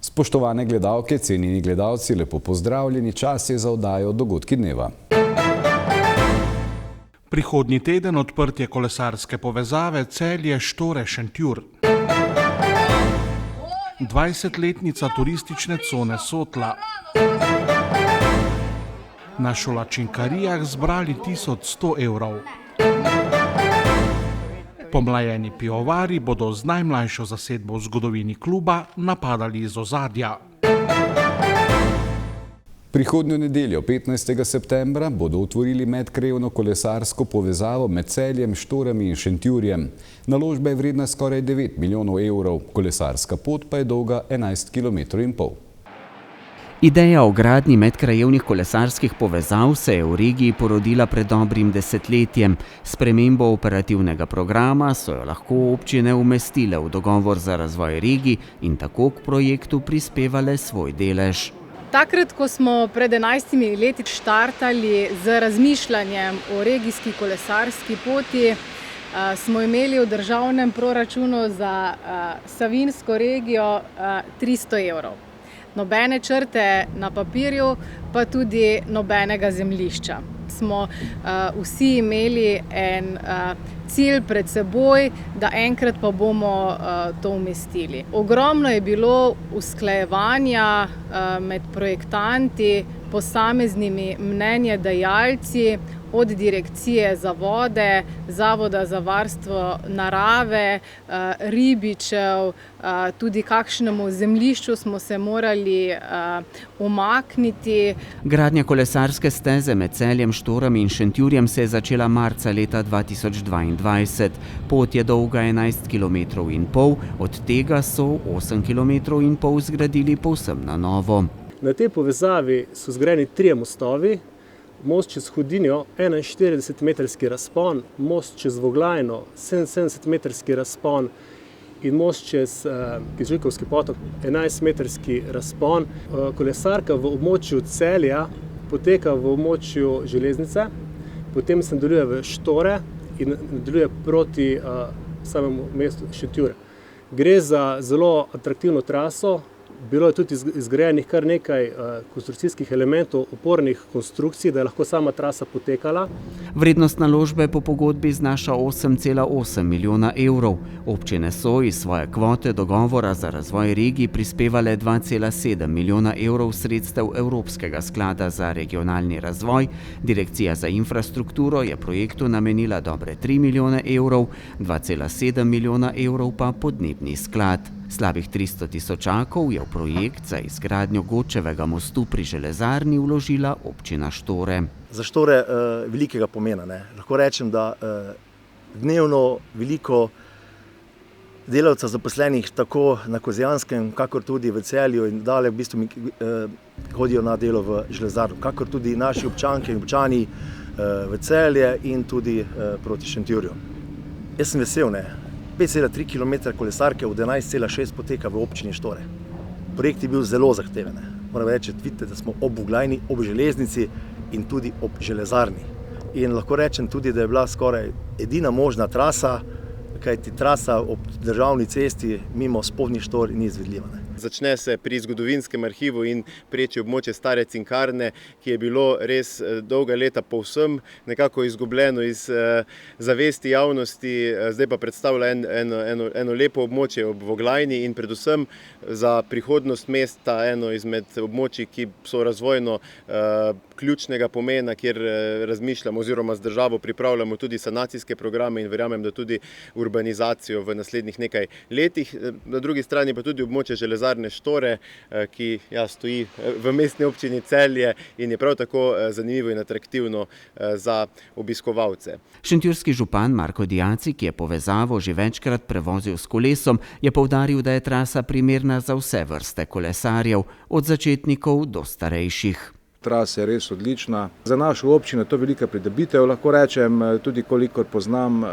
Spoštovane gledalke, cenjeni gledalci, lepo pozdravljeni, čas je za oddajo Dogodki dneva. Prihodnji teden odprtje kolesarske povezave Celje-Štore-Šentjur. 20-letnica turistične cone Sotla. Na šolačinkarijah zbrali 1100 evrov. Pomlajeni pivovari bodo z najmlajšo zasedbo v zgodovini kluba napadali iz ozadja. Prihodnjo nedeljo, 15. septembra, bodo otvorili medkrajevno kolesarsko povezavo med Celjem, Štorami in Šentjurjem. Naložba je vredna skoraj 9 milijonov evrov, kolesarska pot pa je dolga 11,5 km. Ideja o gradnji medkrajevnih kolesarskih povezav se je v regiji porodila pred dobrim desetletjem. S spremembo operativnega programa so jo lahko občine umestile v dogovor za razvoj regij in tako k projektu prispevale svoj delež. Takrat, ko smo pred 11 leti štartali z razmišljanjem o regijski kolesarski poti, smo imeli v državnem proračunu za Savinjsko regijo 300 evrov. Nobene črte na papirju, pa tudi nobenega zemljišča. Smo vsi imeli en cilj pred seboj, da enkrat pa bomo to umestili. Ogromno je bilo usklajevanja med projektanti, posameznimi mnenjedajalci, od Direkcije za vode, Zavoda za varstvo narave, ribičev, tudi kakšnemu zemljišču smo se morali umakniti. Gradnja kolesarske steze med Celjem, Štorami in Šentjurjem se je začela marca leta 2022. Pot je dolga 11,5 km, od tega so 8,5 km zgradili povsem na novo. Na tej povezavi so zgrajeni 3 mostovi. Most čez Hudinjo 41-metrski razpon, most čez Voglajno 77-metrski razpon in most čez Kižljkovski potok 11-metrski razpon. Kolesarka v območju Celja poteka v območju železnice, potem se nadaljuje v Štore in nadaljuje proti samemu mestu Šentjur. Gre za zelo atraktivno traso. Bilo je tudi izgrajenih kar nekaj konstrukcijskih elementov, opornih konstrukcij, da je lahko sama trasa potekala. Vrednost naložbe po pogodbi znaša 8,8 milijona evrov. Občine so iz svoje kvote dogovora za razvoj regij prispevale 2,7 milijona evrov sredstev Evropskega sklada za regionalni razvoj. Direkcija za infrastrukturo je projektu namenila dobre 3 milijone evrov, 2,7 milijona evrov pa podnebni sklad. Slabih 300 tisočakov je v projekt za izgradnjo Gočevega mostu pri železarni vložila občina Štore. Za Štore velikega pomena. Lahko rečem, da dnevno veliko delavcev zaposlenih tako na Kozjanskem, kakor tudi v Celju in dalje v bistvu hodijo na delo v železarno, kakor tudi naši občanke in občani v Celje in tudi proti Šentjurju. Jaz sem vesel, 5,3 km kolesarke od 11,6 poteka v občini Štore. Projekt je bil zelo zahteven. Moram reči, vidite, da smo ob Voglajni, ob železnici in tudi ob železarni. In lahko rečem tudi, da je bila skoraj edina možna trasa, kajti trasa ob državni cesti mimo Spodnjih Štor ni izvedljiva. Začne se pri zgodovinskem arhivu in preči območje stare Cinkarne, ki je bilo res dolga leta povsem nekako izgubljeno iz zavesti javnosti, zdaj pa predstavlja eno lepo območje ob Voglajni in predvsem za prihodnost mesta eno izmed območij, ki so razvojno ključnega pomena, kjer razmišljamo oziroma z državo pripravljamo tudi sanacijske programe in verjamem, da tudi urbanizacijo v naslednjih nekaj letih. Na drugi strani pa tudi območje železarne Štore, ki stoji v mestni občini Celje in je prav tako zanimivo in atraktivno za obiskovalce. Šentjurski župan Marko Diaci, ki je povezavo že večkrat prevozil s kolesom, je poudaril, da je trasa primerna za vse vrste kolesarjev, od začetnikov do starejših. Trasa je res odlična. Za našo občino je to velika pridobitev, lahko rečem, tudi kolikor poznam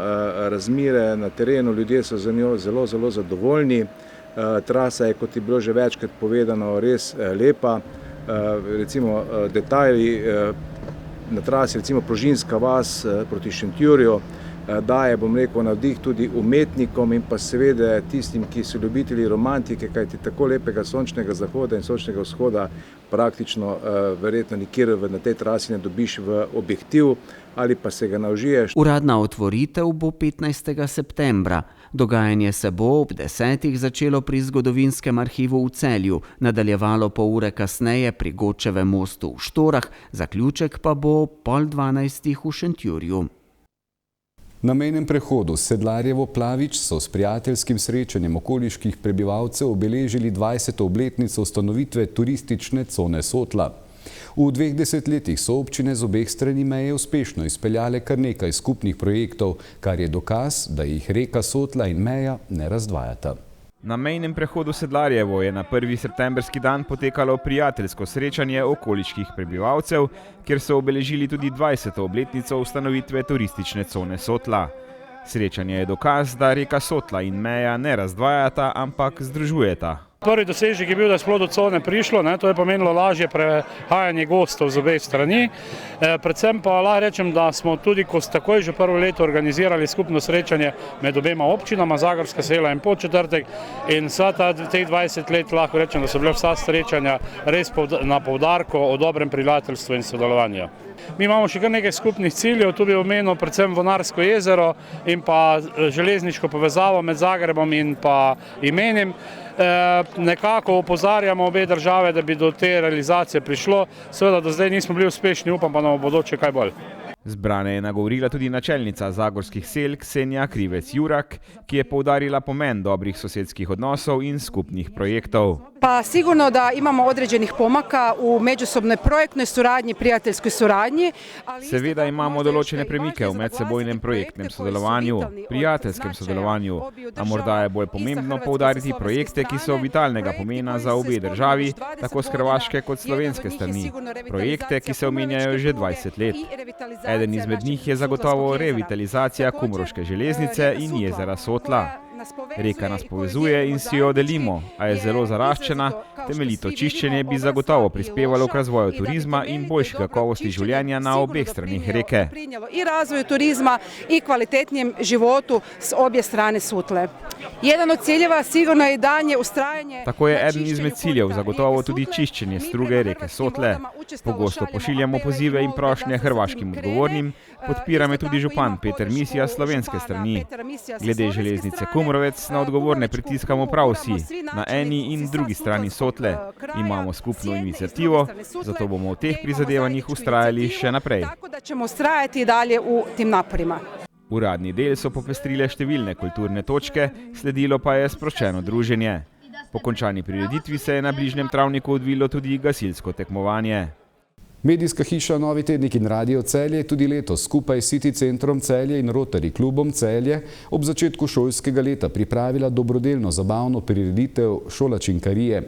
razmere na terenu, ljudje so za njo zelo, zelo zadovoljni. Trasa je, kot je bilo že večkrat povedano, res lepa. Recimo detajli na trasi, recimo Prožinska vas proti Šentjurju, daje, bom rekel, navdih tudi umetnikom in pa seveda tistim, ki so ljubitelji romantike, kajti tako lepega sončnega zahoda in sončnega vzhoda praktično verjetno nikjer na tej trasi ne dobiš v objektiv ali pa se ga naužiješ. Uradna otvoritev bo 15. septembra. Dogajanje se bo ob 10. začelo pri Zgodovinskem arhivu v Celju, nadaljevalo pol ure kasneje pri Godčevem mostu v Štorah, zaključek pa bo ob 11:30 v Šentjurju. Na mejnem prehodu Sedlarjevo-Plavič so s prijateljskim srečanjem okoliških prebivalcev obeležili 20. obletnico ustanovitve turistične cone Sotla. V 2 desetletjih so občine z obeh strani meje uspešno izpeljale kar nekaj skupnih projektov, kar je dokaz, da jih reka Sotla in meja ne razdvajata. Na mejnem prehodu Sedlarjevo je na 1. septemberski dan potekalo prijateljsko srečanje okoliških prebivalcev, kjer so obeležili tudi 20. obletnico ustanovitve turistične cone Sotla. Srečanje je dokaz, da reka Sotla in meja ne razdvajata, ampak združujeta. Prvi dosežek je bil, da je sploh do cone prišlo, to je pomenilo lažje prehajanje gostov z obeh strani. Predvsem pa lahko rečem, da smo tudi, ko takoj že prvo leto organizirali skupno srečanje med obema občinama, Zagorska sela in Podčetrtek, in teh 20 let lahko rečem, da so bila vsa srečanja res na poudarku o dobrem prijateljstvu in sodelovanju. Mi imamo še kar nekaj skupnih ciljev, tu bi omenil predvsem Vonarsko jezero in pa železniško povezavo med Zagrebom in pa Imenim. Nekako opozarjamo obe države, da bi do te realizacije prišlo. Seveda do zdaj nismo bili uspešni, upam pa, da bo bodoče kaj bolj. Zbrane je nagovorila tudi načelnica zagorskih sel Ksenija Krivec-Jurak, ki je poudarila pomen dobrih sosedskih odnosov in skupnih projektov. Pa sigurno da imamo određenih pomaka u međusobnoj projektnoj suradnji, prijateljskoj suradnji. Seveda imamo določene premike v medsebojnem projektnem sodelovanju, prijateljskem sodelovanju, a morda je bolj pomembno poudariti projekte, ki so vitalnega pomena za obe državi, tako s hrvaške kot slovenske strani. Projekte, ki se omenjajo že 20 let. Eden izmed njih je zagotovo revitalizacija Kumrovške železnice in jezera Sotla. Reka nas povezuje in si jo delimo, a je zelo zaraščena, temeljito čiščenje bi zagotovo prispevalo k razvoju turizma in boljši kakovosti življenja na obeh stranih reke. I razvoju turizma i kvalitetnijem životu s obje strane Sotle. Jedan od ciljeva sigurno je i danje ustrajanje. Tako je eden izmed ciljev zagotovo tudi čiščenje struge reke Sotle. Pogosto pošiljamo pozive in prošnje hrvaškim odgovornim, podpira me tudi župan Peter Misija slovenske strani. Glede železnice Kumrovec na odgovorne pritiskamo prav vsi, na eni in drugi strani Sotle. Imamo skupno inicijativo, zato bomo v teh prizadevanjih vztrajali še naprej. Tako da ćemo ustrajati dalje u tim naporima. Uradni del so popestrile številne kulturne točke, sledilo pa je sproščeno druženje. Po končani prireditvi se je na bližnjem travniku odvilo tudi gasilsko tekmovanje. Medijska hiša Novi tednik in Radio Celje tudi letos skupaj s City centrom Celje in Rotary klubom Celje ob začetku šolskega leta pripravila dobrodelno zabavno prireditev Šolačinkarije.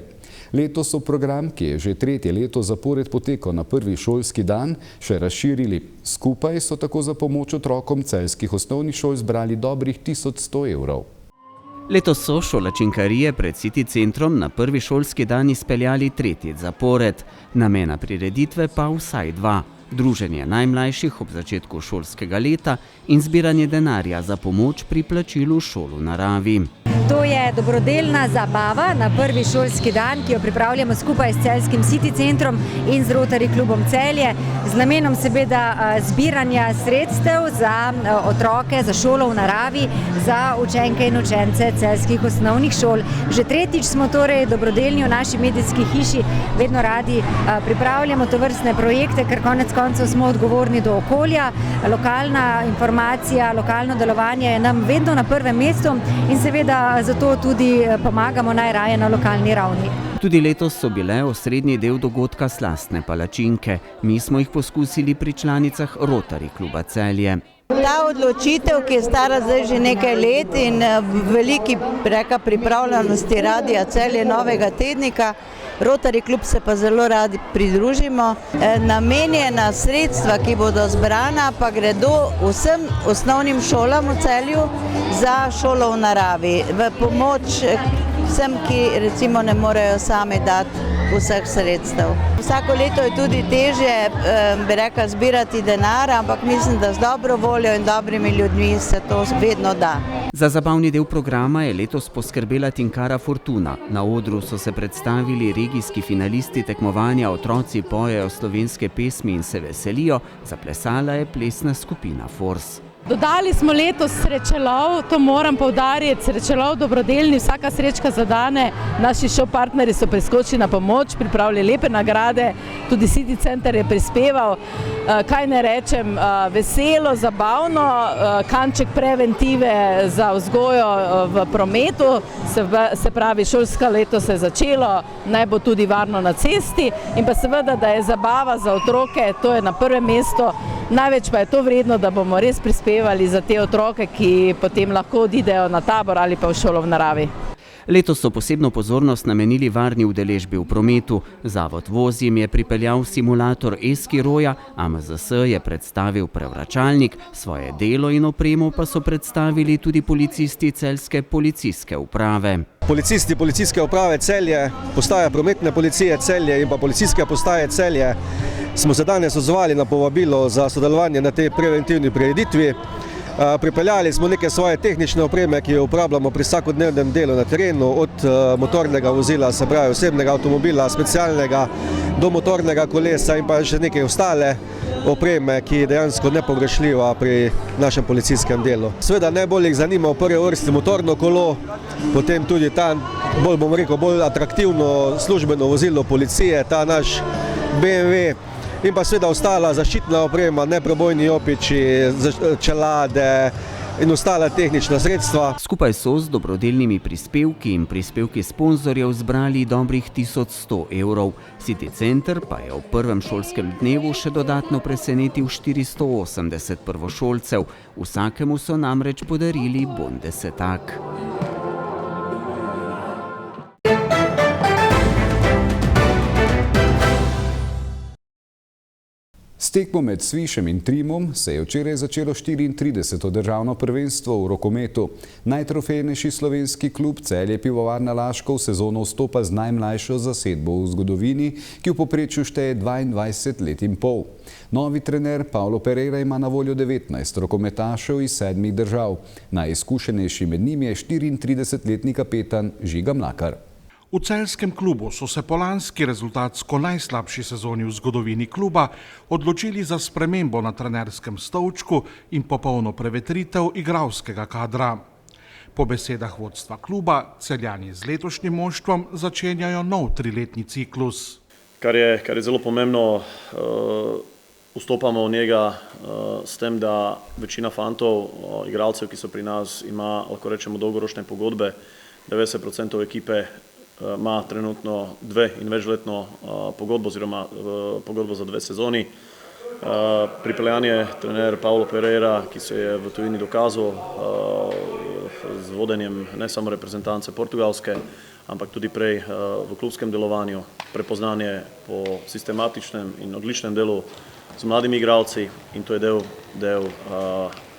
Letos so program, ki je že 3. leto zapored potekal na prvi šolski dan, še razširili. Skupaj so tako za pomoč otrokom celjskih osnovnih šol zbrali dobrih 1100 evrov. Letos so Šolačinkarije pred City centrom na prvi šolski dan izpeljali 3. zapored, namena prireditve pa vsaj 2. Druženje najmlajših ob začetku šolskega leta in zbiranje denarja za pomoč pri plačilu šol v naravi. To je dobrodelna zabava na prvi šolski dan, ki jo pripravljamo skupaj s celjskim City centrom in z Rotary klubom Celje, z namenom seveda zbiranja sredstev za otroke, za šolo v naravi, za učenke in učence celjskih osnovnih šol. Že 3. smo torej dobrodelni v naši medijski hiši, vedno radi pripravljamo tovrstne projekte, ker konec koncev smo odgovorni do okolja. Lokalna informacija, lokalno delovanje je nam vedno na prvem mestu in seveda zato tudi pomagamo najraje na lokalni ravni. Tudi letos so bile osrednji del dogodka slastne palačinke. Mi smo jih poskusili pri članicah Rotary kluba Celje. Ta odločitev, ki je stara zdaj že nekaj let in veliki pripravljenosti Radia Celje Novega tednika, Rotary klub se pa zelo radi pridružimo. Namenjena sredstva, ki bodo zbrana, pa gredo vsem osnovnim šolam v Celju za šolo v naravi. V pomoč vsem, ki recimo ne morejo sami dati vseh sredstev. Vsako leto je tudi težje, bi rekla, zbirati denar, ampak mislim, da z dobro voljo in dobrimi ljudmi se to vedno da. Za zabavni del programa je letos poskrbela Tinkara Fortuna. Na odru so se predstavili regijski finalisti tekmovanja Otroci pojejo slovenske pesmi in se veselijo, zaplesala je plesna skupina Force. Dodali smo letos srečelov, to moram poudariti, srečelov dobrodelni, vsaka srečka zadane. Naši show partnerji so priskočili na pomoč, pripravili lepe nagrade, tudi City Center je prispeval, kaj ne rečem, veselo, zabavno, kanček preventive za vzgojo v prometu, se pravi šolsko leto se je začelo, naj bo tudi varno na cesti in pa seveda, da je zabava za otroke, to je na prvem mestu. Največ pa je to vredno, da bomo res prispevali za te otroke, ki potem lahko odidejo na tabor ali pa v šolo v naravi. Letos so posebno pozornost namenili varni udeležbi v prometu. Zavod Vozim je pripeljal simulator e-skiroja, AMZS je predstavil prevračalnik, svoje delo in opremo pa so predstavili tudi policisti Celjske policijske uprave. Policisti Policijske uprave Celje, postaja prometne policije Celje in pa policijske postaje Celje smo se danes odzvali na povabilo za sodelovanje na tej preventivni prireditvi. Pripeljali smo neke svoje tehnične opreme, ki jo uporabljamo pri vsakodnevnem delu na terenu, od motornega vozila, se pravi osebnega avtomobila, specialnega, do motornega kolesa in pa še neke ostale opreme, ki je dejansko nepogrešljiva pri našem policijskem delu. Seveda najbolj jih zanima v prvi vrsti motorno kolo, potem tudi ta bolj atraktivno službeno vozilo policije, ta naš BMW, in pa seveda ostala zaščitna oprema, neprebojni jopiči, čelade in ostala tehnična sredstva. Skupaj so z dobrodelnimi prispevki in prispevki sponzorjev zbrali dobrih 1100 evrov. City Center pa je v prvem šolskem dnevu še dodatno presenetil 480 prvošolcev. Vsakemu so namreč podarili bondesetak. S tekmo med Svišem in Trimom se je včeraj začelo 34. državno prvenstvo v rokometu. Najtrofejnejši slovenski klub Celje Pivovarna Laško v sezono vstopa z najmlajšo zasedbo v zgodovini, ki v povprečju šteje 22 let in pol. Novi trener Paulo Pereira ima na voljo 19 rokometašev iz 7 držav. Najizkušenejši med njimi je 34-letni kapetan Žiga Mlakar. V celjskem klubu so se po lanski rezultatsko najslabši sezoni v zgodovini kluba odločili za spremembo na trenerskem stolčku in popolno prevetritev igralskega kadra. Po besedah vodstva kluba, Celjani z letošnjim moštvom začenjajo nov 3-letni ciklus. Kar je zelo pomembno, vstopamo v njega s tem, da večina fantov, igralcev, ki so pri nas, ima, lahko rečemo, dolgoročne pogodbe. 90% ekipe ima trenutno 2- in večletno pogodbo oziroma pogodbo za 2 sezoni. Pripeljan je trener Paulo Pereira, ki se je v tujini dokazal z vodenjem ne samo reprezentance Portugalske, ampak tudi prej v klubskem delovanju, prepoznanje po sistematičnem in odličnem delu z mladimi igralci in to je del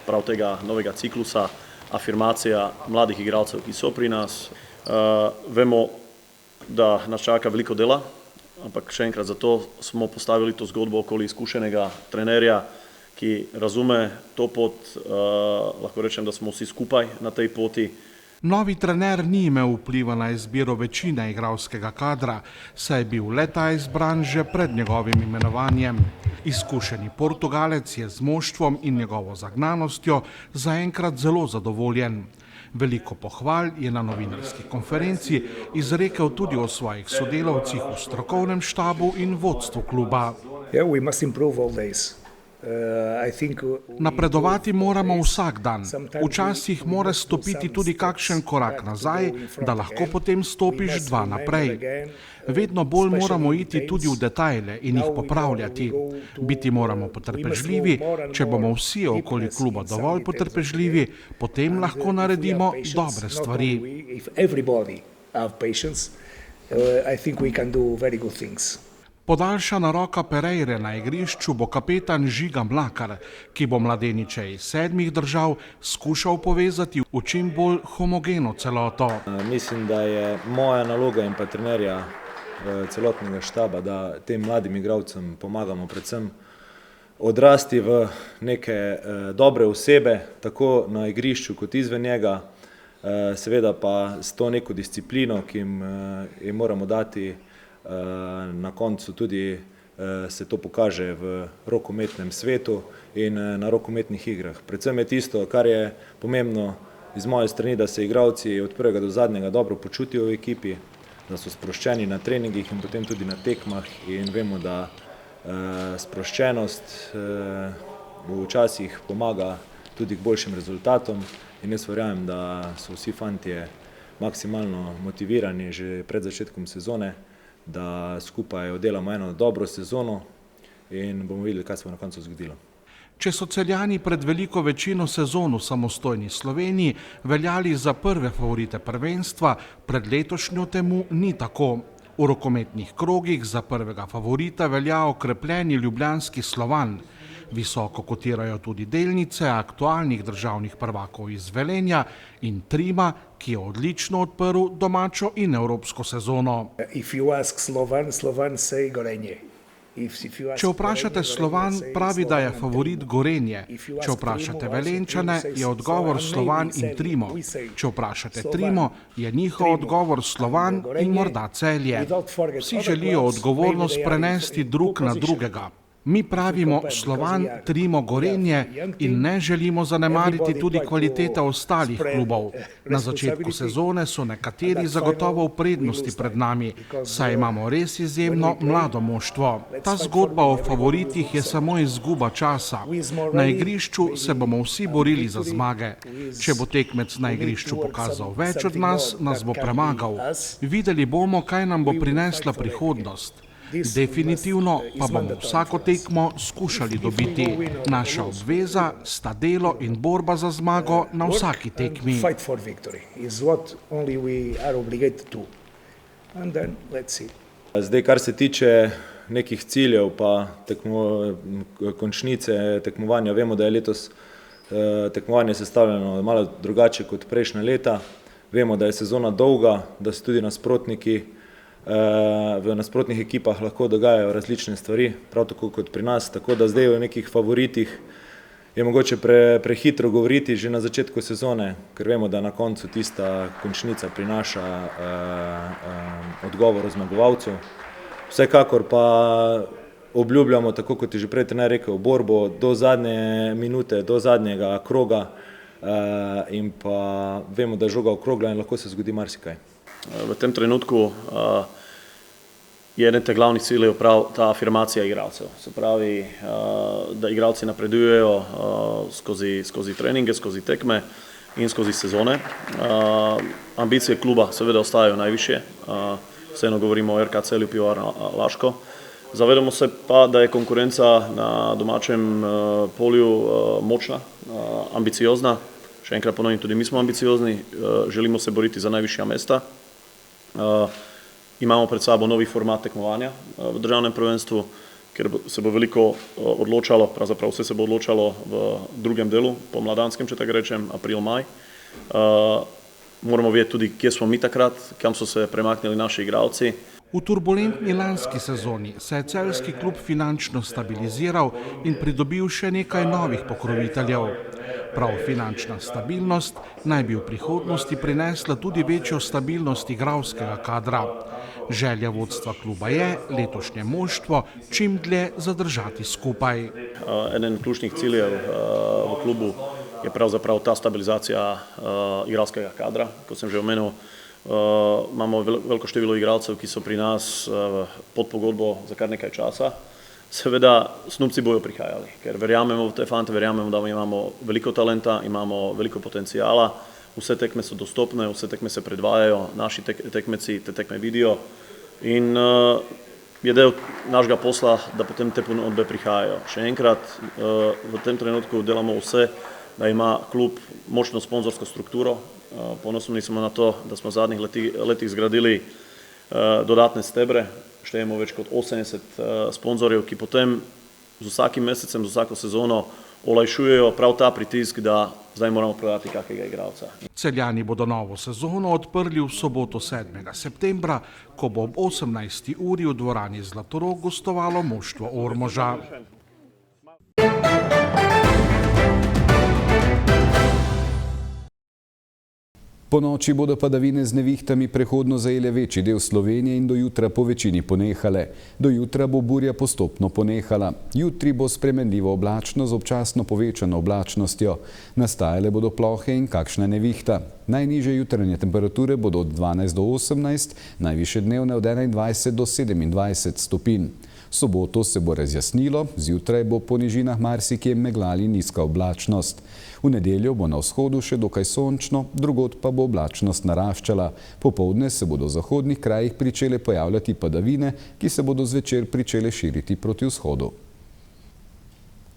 prav tega novega ciklusa, afirmacija mladih igralcev, ki so pri nas. Vemo, da nas čaka veliko dela, ampak še enkrat zato smo postavili to zgodbo okoli izkušenega trenerja, ki razume to pot, lahko rečem, da smo vsi skupaj na tej poti. Novi trener ni imel vpliva na izbiro večine igralskega kadra, saj je bil le-ta izbran že pred njegovim imenovanjem. Izkušeni Portugalec je z moštvom in njegovo zagnanostjo zaenkrat zelo zadovoljen. Veliko pohval je na novinarski konferenci izrekel tudi o svojih sodelavcih v strokovnem štabu in vodstvu kluba. Napredovati moramo vsak dan. Včasih mora stopiti tudi kakšen korak nazaj, da lahko potem stopiš 2 naprej. Vedno bolj moramo iti tudi v detajle in jih popravljati. Biti moramo potrpežljivi, če bomo vsi okoli kluba dovolj potrpežljivi, potem lahko naredimo dobre stvari. Podaljšana roka Pereire na igrišču bo kapetan Žiga Mlakar, ki bo mladeniče iz 7 držav skušal povezati v čim bolj homogeno celoto. Mislim, da je moja naloga in pa trenerja celotnega štaba, da tem mladim igralcem pomagamo predvsem odrasti v neke dobre osebe, tako na igrišču kot izven njega, seveda pa s to neko disciplino, ki jim moramo dati, na koncu tudi se to pokaže v rokometnem svetu in na rokometnih igrah. Predvsem je tisto, kar je pomembno iz moje strani, da se igralci od prvega do zadnjega dobro počutijo v ekipi, da so sproščeni na treningih in potem tudi na tekmah in vemo, da sproščenost včasih pomaga tudi k boljšim rezultatom in jaz verjamem, da so vsi fantje maksimalno motivirani že pred začetkom sezone, da skupaj oddelamo eno dobro sezono in bomo videli, kaj se bo na koncu zgodilo. Če so Celjani pred veliko večino sezon v samostojni Sloveniji veljali za prve favorite prvenstva, pred letošnjo temu ni tako. V rokometnih krogih za prvega favorita velja okrepljeni ljubljanski Slovan. Visoko kotirajo tudi delnice aktualnih državnih prvakov iz Velenja in Trima, ki je odlično odprl domačo in evropsko sezono. Če vprašate Slovan, pravi, da je favorit Gorenje. Če vprašate Velenčane, je odgovor Slovan in Trimo. Če vprašate Trimo, je njihov odgovor Slovan in morda Celje. Vsi želijo odgovornost prenesti drug na drugega. Mi pravimo Slovan, Trimo, Gorenje in ne želimo zanemariti tudi kvalitete ostalih klubov. Na začetku sezone so nekateri zagotovo v prednosti pred nami, saj imamo res izjemno mlado moštvo. Ta zgodba o favoritih je samo izguba časa. Na igrišču se bomo vsi borili za zmage. Če bo tekmec na igrišču pokazal več od nas, nas bo premagal. Videli bomo, kaj nam bo prinesla prihodnost. Definitivno pa bomo vsako tekmo skušali dobiti. Naša obveza sta delo in borba za zmago na vsaki tekmi. Zdaj, kar se tiče nekih ciljev pa končnice tekmovanja, vemo, da je letos tekmovanje sestavljeno malo drugače kot prejšnja leta. Vemo, da je sezona dolga, da so tudi nasprotniki v nasprotnih ekipah lahko dogajajo različne stvari, prav tako kot pri nas, tako da zdaj o nekih favoritih je mogoče prehitro govoriti že na začetku sezone, ker vemo, da na koncu tista končnica prinaša odgovor o zmagovalcu. Vsekakor pa obljubljamo, tako kot je že prej trener rekel, borbo do zadnje minute, do zadnjega kroga in pa vemo, da je žoga okrogla in lahko se zgodi marsikaj. V tem trenutku je eden teh glavnih ciljev prav ta afirmacija igralcev. Se pravi, da igralci napredujejo skozi treninge, skozi tekme in skozi sezone. Ambicije kluba seveda ostajajo najvišje, vseeno govorimo o RK Celju Pivovarna Laško. Zavedamo se pa, da je konkurenca na domačem polju močna, ambiciozna. Še enkrat ponovim, tudi mi smo ambiciozni, želimo se boriti za najvišja mesta. Imamo pred sabo novi format tekmovanja v državnem prvenstvu, ker se bo veliko odločalo, pravzaprav vse se bo odločalo v drugem delu, pomladanskem, če tako rečem, april-maj. Moramo vedeti tudi, kje smo mi takrat, kam so se premaknili naši igralci. V turbulentni lanski sezoni se je celjski klub finančno stabiliziral in pridobil še nekaj novih pokroviteljev. Prav finančna stabilnost naj bi v prihodnosti prinesla tudi večjo stabilnost igralskega kadra. Želja vodstva kluba je letošnje moštvo čim dlje zadržati skupaj. Eden ključnih ciljev v klubu je pravzaprav ta stabilizacija igralskega kadra, kot sem že omenil. Imamo veliko število igralcev, ki so pri nas pod pogodbo za kar nekaj časa. Seveda, snubci bojo prihajali, ker verjamemo v te fante, verjamemo, da imamo veliko talenta, imamo veliko potencijala, vse tekme so dostopne, vse tekme se predvajajo, naši tekmeci te tekme vidijo in je del našega posla, da potem te ponudbe prihajajo. Še enkrat, v tem trenutku delamo vse, da ima klub močno sponzorsko strukturo. Ponosni smo na to, da smo v zadnjih letih zgradili dodatne stebre, štejemo več kot 80 sponzorjev, ki potem z vsakim mesecem, z vsako sezono olajšujejo prav ta pritisk, da zdaj moramo prodati kakega igralca. Celjani bodo novo sezono odprli v soboto 7. septembra, ko bo ob 18. uri v dvorani Zlatorog gostovalo moštvo Ormoža. Po noči bodo padavine z nevihtami prehodno zajele večji del Slovenije in do jutra po večini ponehale. Do jutra bo burja postopno ponehala. Jutri bo spremenljivo oblačno z občasno povečano oblačnostjo. Nastajale bodo plohe in kakšna nevihta. Najnižje jutranje temperature bodo od 12 do 18, najvišje dnevne od 21 do 27 stopinj. V soboto se bo razjasnilo, zjutraj bo po nižinah marsikje meglali nizka oblačnost. V nedeljo bo na vzhodu še dokaj sončno, drugod pa bo oblačnost naraščala. Popoldne se bodo v zahodnih krajih pričele pojavljati padavine, ki se bodo zvečer pričele širiti proti vzhodu.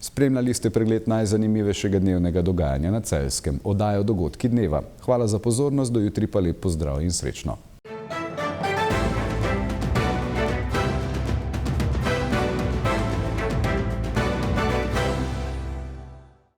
Spremljali ste pregled najzanimivejšega dnevnega dogajanja na Celjskem, oddajo Dogodki dneva. Hvala za pozornost, do jutri pa lep pozdrav in srečno.